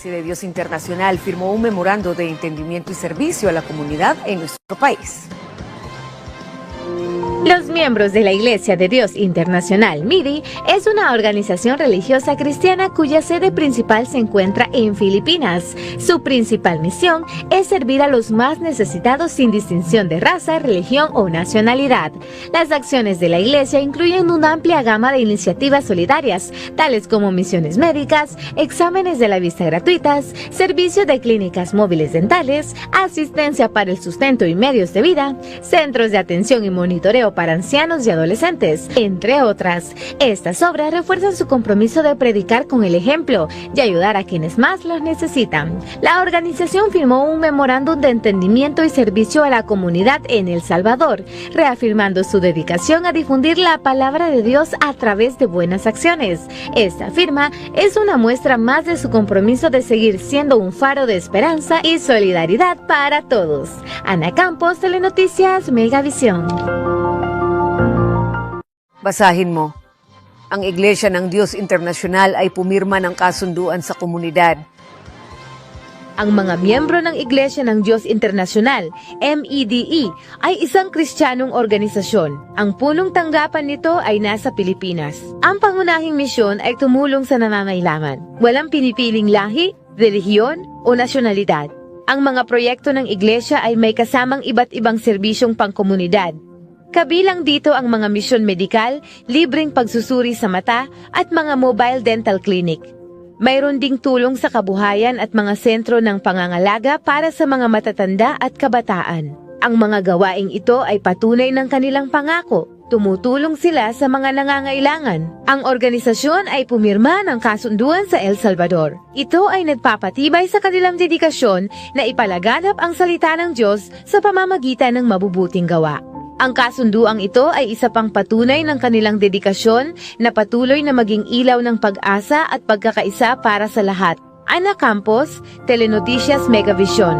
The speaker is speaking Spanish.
Iglesia de Dios Internacional firmó un memorando de entendimiento y servicio a la comunidad en nuestro país. Los miembros de la Iglesia de Dios Internacional, MIDI, es una organización religiosa cristiana cuya sede principal se encuentra en Filipinas. Su principal misión es servir a los más necesitados sin distinción de raza, religión o nacionalidad. Las acciones de la Iglesia incluyen una amplia gama de iniciativas solidarias, tales como misiones médicas, exámenes de la vista gratuitas, servicio de clínicas móviles dentales, asistencia para el sustento y medios de vida, centros de atención y monitoreo para ancianos y adolescentes, entre otras. Estas obras refuerzan su compromiso de predicar con el ejemplo y ayudar a quienes más los necesitan. La organización firmó un memorándum de entendimiento y servicio a la comunidad en El Salvador, reafirmando su dedicación a difundir la palabra de Dios a través de buenas acciones. Esta firma es una muestra más de su compromiso de seguir siendo un faro de esperanza y solidaridad para todos. Ana Campos, Telenoticias Megavisión. Basahin mo. Ang Iglesia ng Diyos Internasyonal ay pumirma ng kasunduan sa komunidad. Ang mga miyembro ng Iglesia ng Diyos Internasyonal, MEDE, ay isang Kristiyanong organisasyon. Ang punong tanggapan nito ay nasa Pilipinas. Ang pangunahing misyon ay tumulong sa nangangailangan. Walang pinipiling lahi, relihiyon o nasyonalidad. Ang mga proyekto ng Iglesia ay may kasamang iba't ibang serbisyong pangkomunidad. Kabilang dito ang mga misyon medikal, libreng pagsusuri sa mata at mga mobile dental clinic. Mayroon ding tulong sa kabuhayan at mga sentro ng pangangalaga para sa mga matatanda at kabataan. Ang mga gawaing ito ay patunay ng kanilang pangako. Tumutulong sila sa mga nangangailangan. Ang organisasyon ay pumirma ng kasunduan sa El Salvador. Ito ay nagpapatibay sa kanilang dedikasyon na ipalaganap ang salita ng Diyos sa pamamagitan ng mabubuting gawa. Ang kasunduang ito ay isa pang patunay ng kanilang dedikasyon na patuloy na maging ilaw ng pag-asa at pagkakaisa para sa lahat. Ana Campos, Telenoticias Megavisión.